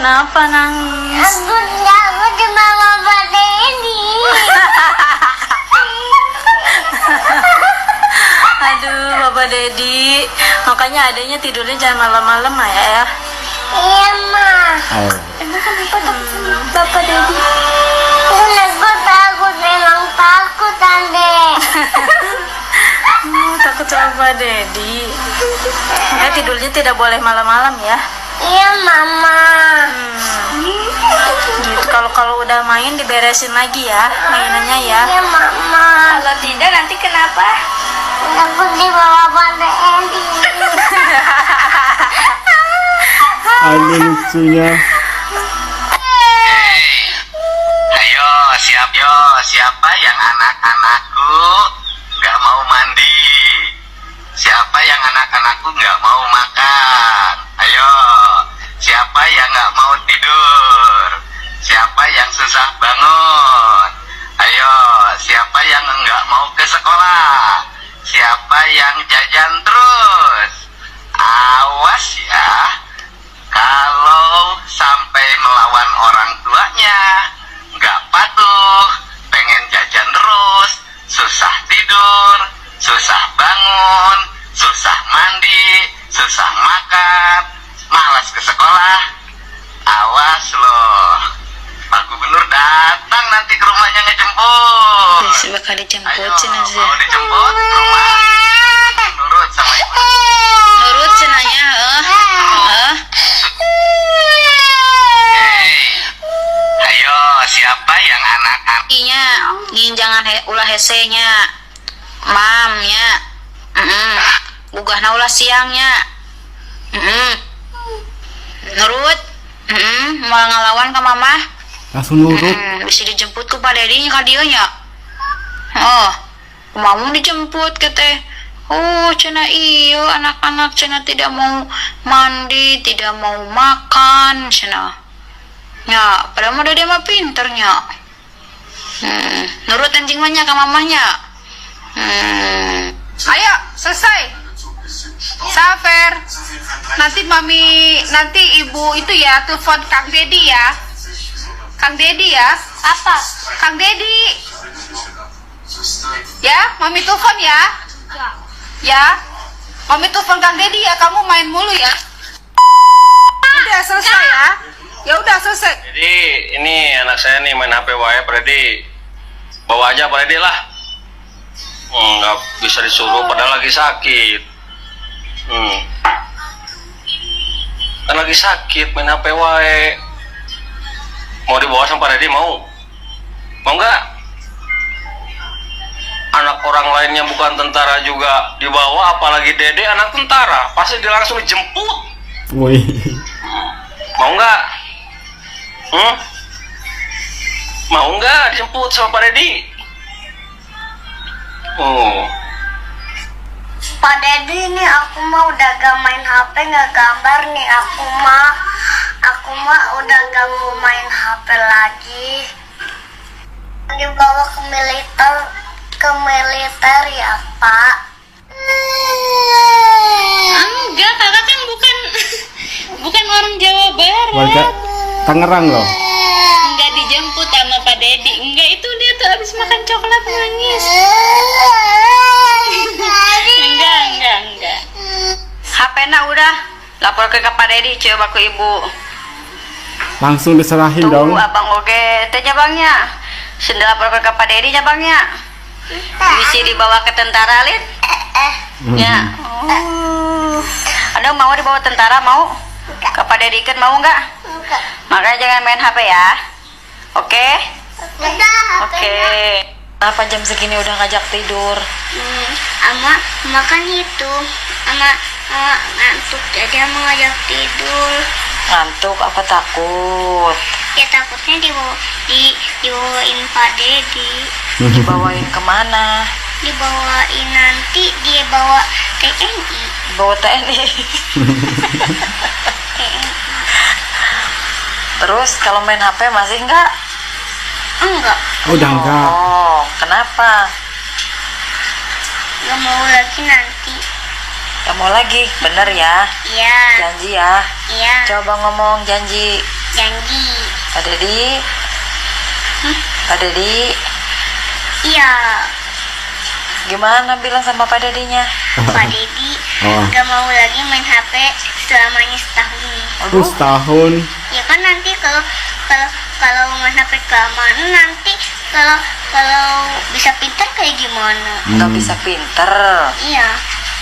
Kenapa nangis? Aku takut sama Bapak Dedi. Aduh, Bapak Dedi. Makanya adanya tidurnya jangan malam-malam ya. Iya, Ma. Emang kenapa takut sama Bapak Dedi? Aku takut, memang takut, Ande. Takut sama Bapak Dedi. Tidurnya tidak boleh malam-malam ya. Iya, Mama. Gitu. Kalau udah main diberesin lagi ya mainannya ya. Iya, Mama. Kalau tidak nanti kenapa? Takut dibawa Bapak Dedi. Ada lucunya. Ayo, siapa yang anak-anakku nggak mau mandi? Siapa yang anak-anakku nggak mau makan? Ayo, siapa yang nggak mau tidur? Siapa yang susah bangun? Ayo, siapa yang nggak mau ke sekolah? Siapa yang jajan terus? Awas ya, kalau sampai melawan orang tuanya, nggak patuh, pengen jajan terus, susah tidur, susah bangun, susah mandi, susah makan, malas ke sekolah. Awas loh, Pak Gubernur datang nanti ke rumahnya ngejemput. Bakal dijemput Ayo, cenah. mau dijemput ke rumah? Nurut sama ibu. Nurut cenanya, Ayo, siapa yang anak-anak? Inya, jangan ulah hesenya. Mamnya. Gugahna ulah siangnya. Nurut. Mau ngelawan ke mama. Langsung nurut. Bisa dijemput ke Pak Dedi ka dieu nya. Oh, mau dijemput ke teh. Oh, cenah iyo anak-anak cenah tidak mau mandi, tidak mau makan cenah. Ya, padahal mah dia mah pinternya. Nurut anjing mah nya ka mamahnya. Ayo, selesai. Safer. Nanti ibu itu ya telepon Kang Dedi ya. Kang Dedi ya. Apa? Kang Dedi. Ya, mami telepon ya. Ya. Mami telepon Kang Dedi ya, kamu main mulu ya. Udah selesai ya. Ya udah selesai. Jadi ini anak saya nih main HP wae, Freddy. Bawa aja Freddy lah. Nggak bisa disuruh padahal lagi sakit. Kan lagi sakit main HP wae. Mau dibawa sama Freddy mau? Mau nggak? Anak orang lainnya bukan tentara juga dibawa, apalagi Dede anak tentara, pasti dia langsung dijemput. Woi. Mau nggak? Mau nggak dijemput sama Pak Dedi? Pak Dedi, nih aku mah udah gak main HP, gak gambar nih. Aku mah udah gak mau main HP lagi. Dibawa ke militer ya, Pak. Enggak, kakak kan bukan orang Jawa Barat. Warga Tangerang loh. Enggak dijemput sama Pak Dedi. Enggak, itu dia tuh habis makan coklat nangis. Enggak. HP-na udah lapor ke Pak Dedi, coba ke ibu. Langsung diserahin Tuh dong. abang oke teh bangnya. Sudah lapor ke Pak Dedi bangnya. Bisa dibawa ke tentara lin. Ya. Ada mau dibawa tentara mau? Ke Pak Dedi kan mau nggak? Makanya jangan main HP ya. Oke? Oke. Kenapa jam segini udah ngajak tidur? Ama makan itu. Ama ngantuk jadi ama ngajak tidur. Ngantuk apa takut? Ya takutnya dibawain Pak Dedi. Dibawain kemana? Dibawain nanti dia bawa TNI. Bawa TNI. Terus kalau main HP masih enggak? Enggak, Udah enggak. Oh, kenapa? nggak mau lagi nanti. Gak mau lagi, bener ya? Iya, Janji ya? iya. Coba ngomong janji. Janji. Pak Dedi. Pak Dedi, Iya. gimana bilang sama Pak Dedinya? Pak Dedi Oh. gak mau lagi main HP selamanya setahun nih. Terus tahun. Ya kan nanti kalau main HP kelamaan nanti kalau bisa pintar kayak gimana? Nggak bisa pinter. Iya.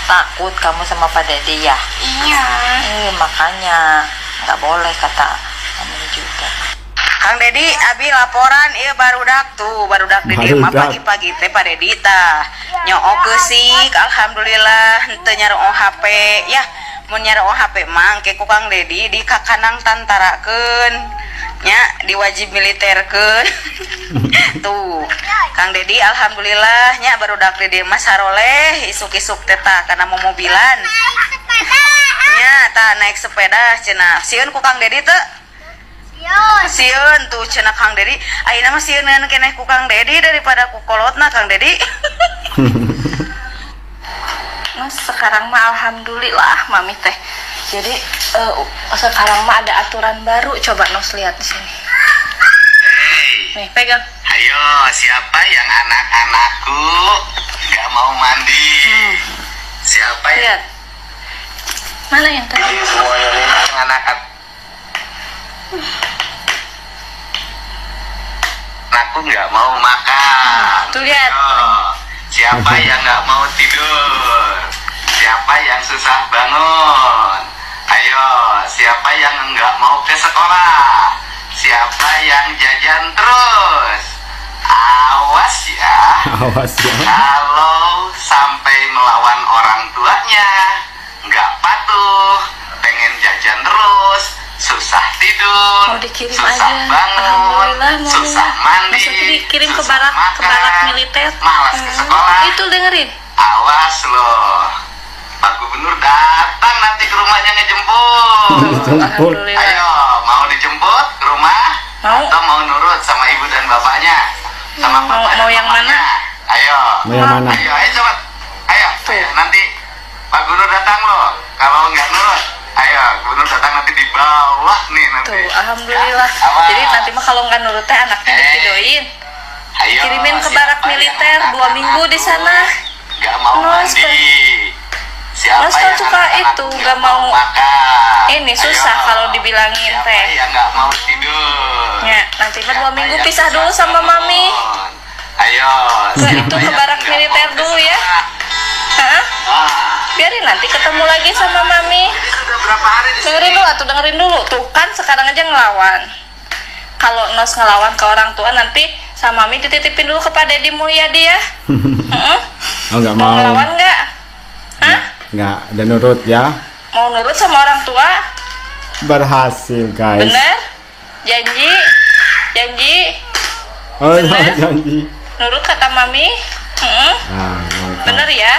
Takut kamu sama Pak Dedi ya? Iya. Makanya nggak boleh kata kamu juga. Kang Dedi, abi laporan, iya barudak di rumah Barudak. pagi-pagi teh Pak Dedi tah nyook geusik, alhamdulillah henteu nyareong HP ya. Mun nyareong HP mah ke ku Kang Dedi di kakanang tantarakeun nya diwajib militerkeun. Tuh Kang Dedi alhamdulillah nya barudak di dieu mah saroleh isuk-isuk teh tah kana mobilan nya tah naik sepeda cenah sieun ku Kang Dedi teu. Sieun tuh cenah Kang Dedi ayeuna mah sieun keneh ku Kang Dedi daripada ku kolotna Kang Dedi. Mas sekarang mah alhamdulillah mami teh. Jadi sekarang mah ada aturan baru, coba Nos lihat di sini. Nih, pegang. Ayo, siapa yang anak-anakku gak mau mandi? Siapa yang Lihat. Mana yang tadi? ini semuanya nih yang anak-anak aku nggak mau makan? Tuh lihat. Ayo, siapa yang nggak mau tidur? Siapa yang susah bangun? Ayo, siapa yang nggak mau ke sekolah? Siapa yang jajan terus? Awas ya. Awas ya. Kalau sampai melawan orang tuanya, nggak patuh, pengen jajan terus, susah tidur, Mau dikirim susah aja. bangun, Alhamdulillah, maunya. susah mandi, Maksudnya dikirim ke susah barak makan, militer. malas ke sekolah. Itu dengerin. Awas loh, Pak Gubernur datang nanti ke rumahnya ngejemput. Dijemput. Alhamdulillah. Ayo, mau dijemput ke rumah? Mau. Atau mau nurut sama ibu dan bapaknya? Sama Mau- bapak dan mau yang mamanya? mana? Ayo. Mau yang mana? Ayo cepat. Ayo, nanti Pak Gubernur datang loh. Kalau nggak nurut, ayo Gubernur datang nanti dibawa nih nanti. Tuh, alhamdulillah. Ya, awas. Jadi nanti mah kalau nggak nurut teh anaknya divideoin. Ayo, Kirimin ke siapa barak yang militer, 2 anak-anakku minggu di sana. Nggak mau Nos, mandi. Siapa Nos kan yang suka anak-anakku itu, nggak nggak mau makan? ini, susah Ayo. kalau dibilangin Siapa teh. yang nggak mau tidur? Ya, nanti mah 2 Siapa minggu yang pisah susah dulu sama bangun? mami. Ayo. Ke siapa itu, ke yang barak nggak militer mau ke dulu ya. sekolah? Hah? Ah, Biarin nanti ketemu lagi sama mami. ini sudah berapa hari di Dengerin sini? dulu atuh, dengerin dulu. Tuh kan sekarang aja ngelawan. Kalau Nos ngelawan ke orang tua nanti sama mami dititipin dulu ke Pak Dedi Mulyadi ya. Heeh. Oh nggak Mau mau. ngelawan nggak? Hah? Nggak ada nurut ya. Mau nurut sama orang tua? Berhasil guys. Bener? Janji? Janji? Oh Bener? janji. Nurut kata mami? Heeh. Ah, mantap. Bener ya?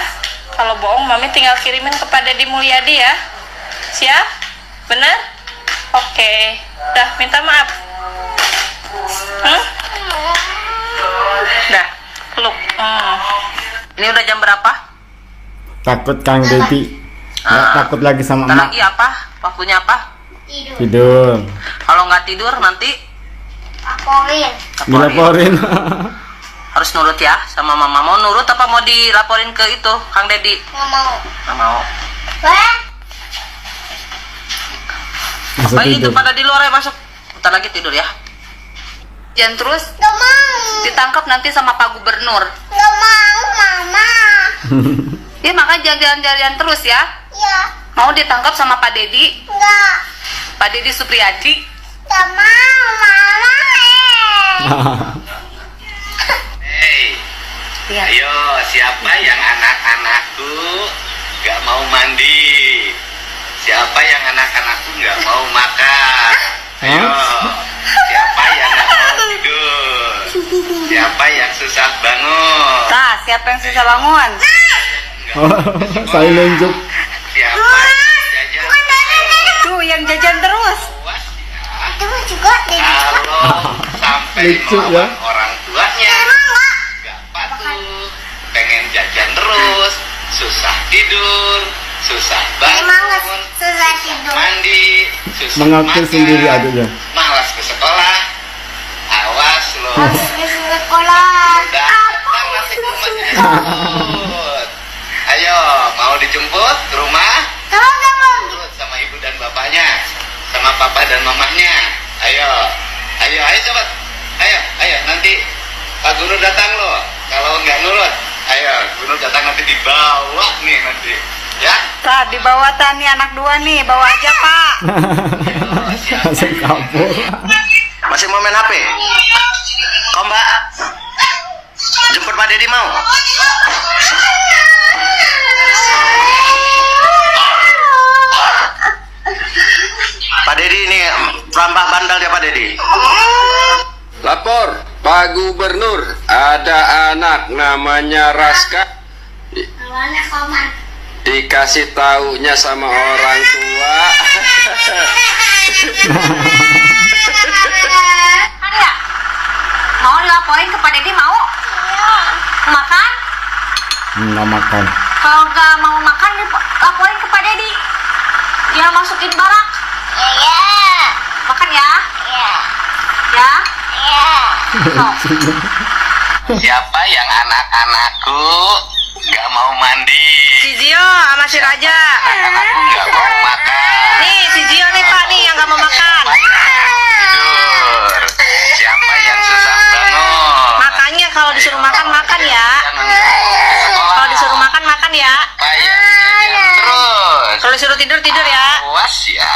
Kalau bohong mami tinggal kirimin ke Pak Dedi Mulyadi ya. Siap? Bener? Oke. Dah, minta maaf. Dah, peluk. Ini udah jam berapa? Takut Kang Dedi. Nggak takut lagi sama Ntar emak. lagi apa? Waktunya apa? Tidur. Kalau nggak tidur nanti Laporin. Dilaporin. harus nurut ya sama mama. Mau nurut apa mau dilaporin ke itu Kang Dedi? Nggak mau. Nggak mau. Wah. Masuk Baik itu tidur. pada di luar ya, masuk. Bentar lagi tidur ya. Jangan terus Nggak mau. ditangkap nanti sama Pak Gubernur. Nggak mau, Mama. Ya makanya jangan jalan-jalan terus ya. Ya. Mau ditangkap sama Pak Dedi, Nggak. Pak Dedi Supriyadi. Nggak mau, Mama. Hei, Iya. ayo siapa yang anak-anakku nggak mau mandi? Siapa yang anak-anakku nggak mau makan? Ayo, siapa yang nggak mau tidur? Siapa yang susah bangun? Nah, siapa yang susah bangun? Oh, saya nunjuk. Siapa yang jajan? Tuh yang jajan terus. Puas ya. Itu juga Dedi. Kalau sampai Lucu ya. melawan orang tuanya, nggak patuh, pengen jajan terus, susah tidur, susah Emang nggak bangun, susah tidur. mandi, susah Mengaku makan, sendiri adiknya. malas di sekolah. Datang masih ke rumah dijemput. Ayo, mau dijemput ke rumah? Nurut sama ibu dan bapaknya, sama papa dan mamahnya. Ayo, coba. Ayo, nanti Pak Guru datang loh. Kalau nggak nurut, ayo, Guru datang nanti dibawa nih nanti. Ya? Pak, dibawa nih anak 2 nih, bawa aja Pak. Langsung kabur. Masih mau main HP? Kok Mbak? Jemput Pak Dedi mau? Pak Dedi ini perampok bandel ya Pak Dedi. Lapor, Pak Gubernur, ada anak namanya Raska. Awalnya koman. Dikasih taunya sama orang tua. Kan ya? Mau dilaporin ke Pak Dedi mau? Makan? Nggak makan. Kalau nggak mau makan, laporin ke Pak Dedi. Dia masukin barak. Makan ya? Ya? Sok. Siapa yang anak-anakku nggak mau mandi? Si Zio sama si Raja. Anak-anakku nggak mau makan. Nih, si Zio nih Pak nih yang nggak mau makan. Tidur. Siapa yang susah bangun? Makanya kalau disuruh makan, makan ya. Sekolah. Kalau disuruh makan, makan ya. Bayar jajan terus. Kalau disuruh tidur, tidur ya. Awas ya.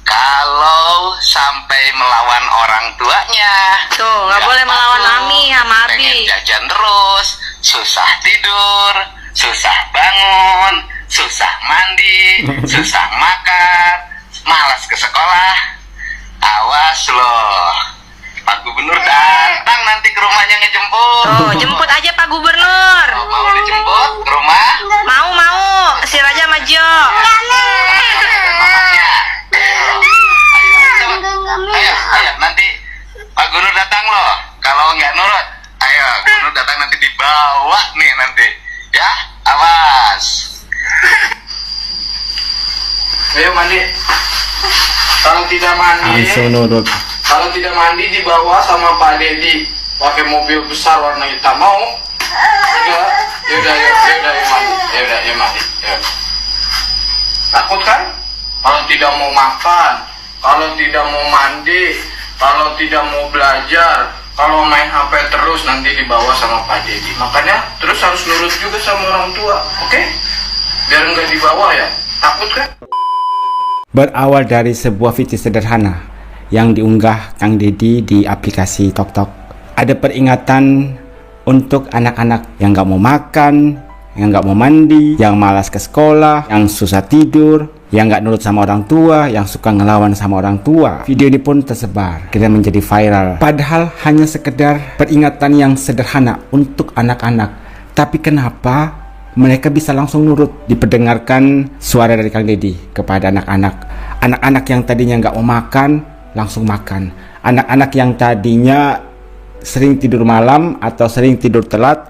Kalau sampai melawan orang tuanya. Tuh, nggak boleh melawan Mami sama Pengen Abi. jajan terus, susah tidur, susah bangun, susah mandi, susah makan, malas ke sekolah. Awas loh, Pak Gubernur datang nanti ke rumahnya ngejemput. Tuh, jemput aja Pak Gubernur. Oh, mau dijemput ke rumah? Mau. Si Raja sama Jo. Mamanya. Ayo, nanti Pak Gubernur datang loh. Kalau nggak nurut, ayo Gubernur datang nanti dibawa nih nanti. Ya, awas. Ayo mandi. Kalau tidak mandi, Langsung nurut. kalau tidak mandi dibawa sama Pak Dedi pakai mobil besar warna hitam. Mau? Yaudah, ya mandi. Takut kan? Kalau tidak mau makan, kalau tidak mau mandi, kalau tidak mau belajar, kalau main HP terus nanti dibawa sama Pak Dedi. Makanya terus harus nurut juga sama orang tua, oke? Biar nggak dibawa ya. Takut kan? Berawal dari sebuah video sederhana yang diunggah Kang Dedi di aplikasi TokTok. Ada peringatan untuk anak-anak yang nggak mau makan, yang nggak mau mandi, yang malas ke sekolah, yang susah tidur, yang nggak nurut sama orang tua, yang suka ngelawan sama orang tua. Video ini pun tersebar, kira menjadi viral. Padahal hanya sekedar peringatan yang sederhana untuk anak-anak. Tapi kenapa mereka bisa langsung nurut? Diperdengarkan suara dari Kang Dedi kepada anak-anak. Anak-anak yang tadinya nggak mau makan, langsung makan. Anak-anak yang tadinya sering tidur malam atau sering tidur telat,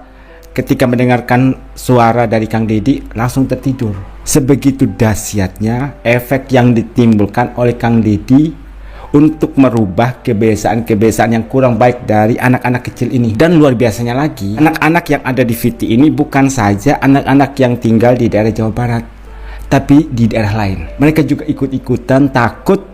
ketika mendengarkan suara dari Kang Dedi langsung tertidur. Sebegitu dahsyatnya efek yang ditimbulkan oleh Kang Dedi untuk merubah kebiasaan-kebiasaan yang kurang baik dari anak-anak kecil ini. Dan luar biasanya lagi, anak-anak yang ada di VT ini bukan saja anak-anak yang tinggal di daerah Jawa Barat, tapi di daerah lain. Mereka juga ikut-ikutan takut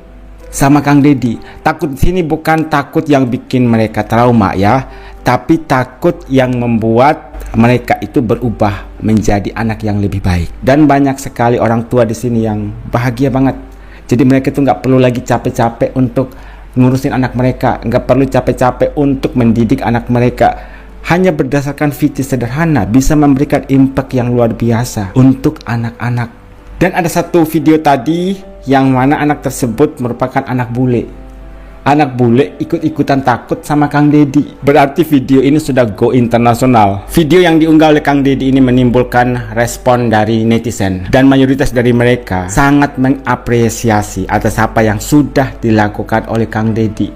sama Kang Dedi. Takut di sini bukan takut yang bikin mereka trauma ya, tapi takut yang membuat mereka itu berubah menjadi anak yang lebih baik. Dan banyak sekali orang tua di sini yang bahagia banget. Jadi mereka itu nggak perlu lagi capek-capek untuk ngurusin anak mereka, nggak perlu capek-capek untuk mendidik anak mereka. Hanya berdasarkan VT sederhana bisa memberikan impact yang luar biasa untuk anak-anak. Dan ada satu video tadi yang mana anak tersebut merupakan anak bule. Anak bule ikut-ikutan takut sama Kang Dedi. Berarti video ini sudah go internasional. Video yang diunggah oleh Kang Dedi ini menimbulkan respon dari netizen, dan mayoritas dari mereka sangat mengapresiasi atas apa yang sudah dilakukan oleh Kang Dedi.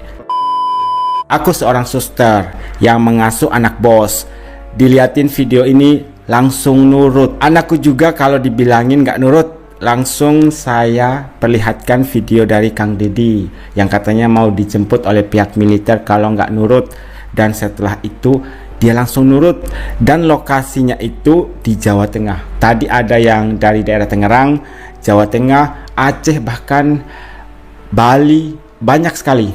Aku seorang suster yang mengasuh anak bos. Diliatin video ini langsung nurut. Anakku juga kalau dibilangin gak nurut, langsung saya perlihatkan video dari Kang Dedi yang katanya mau dijemput oleh pihak militer kalau nggak nurut dan setelah itu dia langsung nurut, dan lokasinya itu di Jawa Tengah. Tadi ada yang dari daerah Tangerang, Jawa Tengah, Aceh, bahkan Bali. Banyak sekali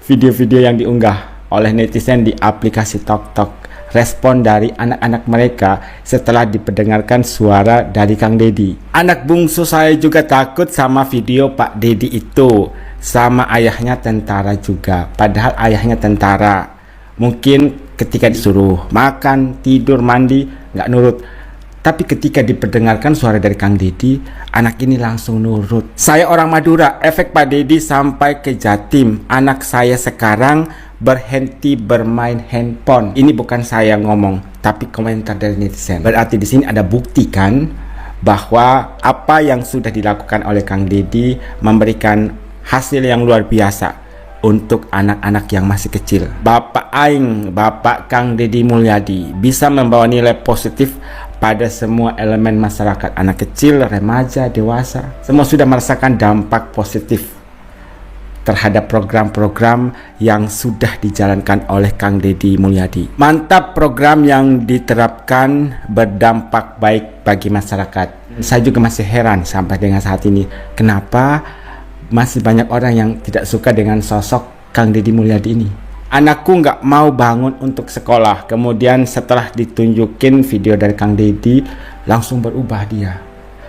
video-video yang diunggah oleh netizen di aplikasi TokTok. Respon dari anak-anak mereka setelah diperdengarkan suara dari Kang Deddy. Anak bungsu saya juga takut sama video Pak Deddy itu. Sama ayahnya tentara juga, padahal ayahnya tentara. Mungkin ketika disuruh makan, tidur, mandi nggak nurut, tapi ketika diperdengarkan suara dari Kang Deddy, anak ini langsung nurut. Saya orang Madura, efek Pak Deddy sampai ke Jatim. Anak saya sekarang berhenti bermain handphone. Ini bukan saya ngomong, tapi komentar dari netizen. Berarti di sini ada bukti kan bahwa apa yang sudah dilakukan oleh Kang Deddy memberikan hasil yang luar biasa untuk anak-anak yang masih kecil. Bapak Aing, Bapak Kang Deddy Mulyadi bisa membawa nilai positif pada semua elemen masyarakat. Anak kecil, remaja, dewasa, semua sudah merasakan dampak positif terhadap program-program yang sudah dijalankan oleh Kang Deddy Mulyadi. Mantap program yang diterapkan berdampak baik bagi masyarakat. Saya juga masih heran sampai dengan saat ini, kenapa masih banyak orang yang tidak suka dengan sosok Kang Deddy Mulyadi ini. Anakku nggak mau bangun untuk sekolah, kemudian setelah ditunjukin video dari Kang Deddy, langsung berubah dia.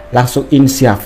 Langsung insyaf,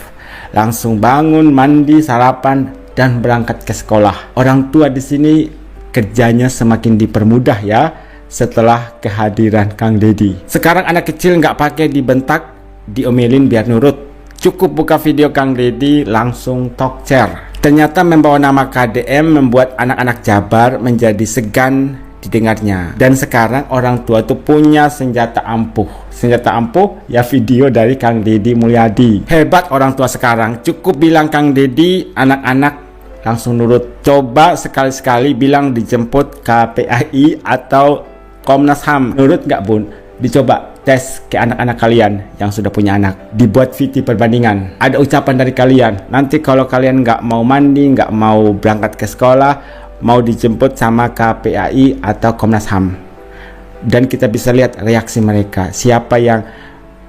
langsung bangun, mandi, sarapan, dan berangkat ke sekolah. Orang tua di sini kerjanya semakin dipermudah ya setelah kehadiran Kang Deddy. Sekarang anak kecil nggak pakai dibentak, diomelin biar nurut. Cukup buka video Kang Deddy langsung talk share. Ternyata membawa nama KDM membuat anak-anak Jabar menjadi segan didengarnya. Dan sekarang orang tua tuh punya senjata ampuh. Senjata ampuh ya video dari Kang Deddy Mulyadi. Hebat orang tua sekarang. Cukup bilang Kang Deddy, anak-anak langsung nurut. Coba sekali-sekali bilang dijemput KPAI atau Komnas HAM. Nurut nggak bun? Dicoba tes ke anak-anak kalian yang sudah punya anak. Dibuat VT perbandingan. Ada ucapan dari kalian. Nanti kalau kalian nggak mau mandi, nggak mau berangkat ke sekolah, mau dijemput sama KPAI atau Komnas HAM. Dan kita bisa lihat reaksi mereka. Siapa yang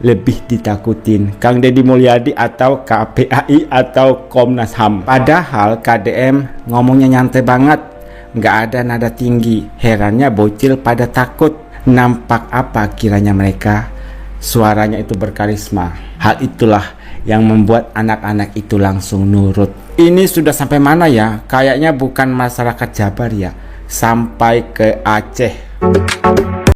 lebih ditakutin, Kang Deddy Mulyadi atau KPAI atau Komnas HAM? Padahal KDM ngomongnya nyantai banget, nggak ada nada tinggi. Herannya bocil pada takut. Nampak apa kiranya mereka? Suaranya itu berkarisma. Hal itulah yang membuat anak-anak itu langsung nurut. Ini sudah sampai mana ya? Kayaknya bukan masyarakat Jabar ya, sampai ke Aceh.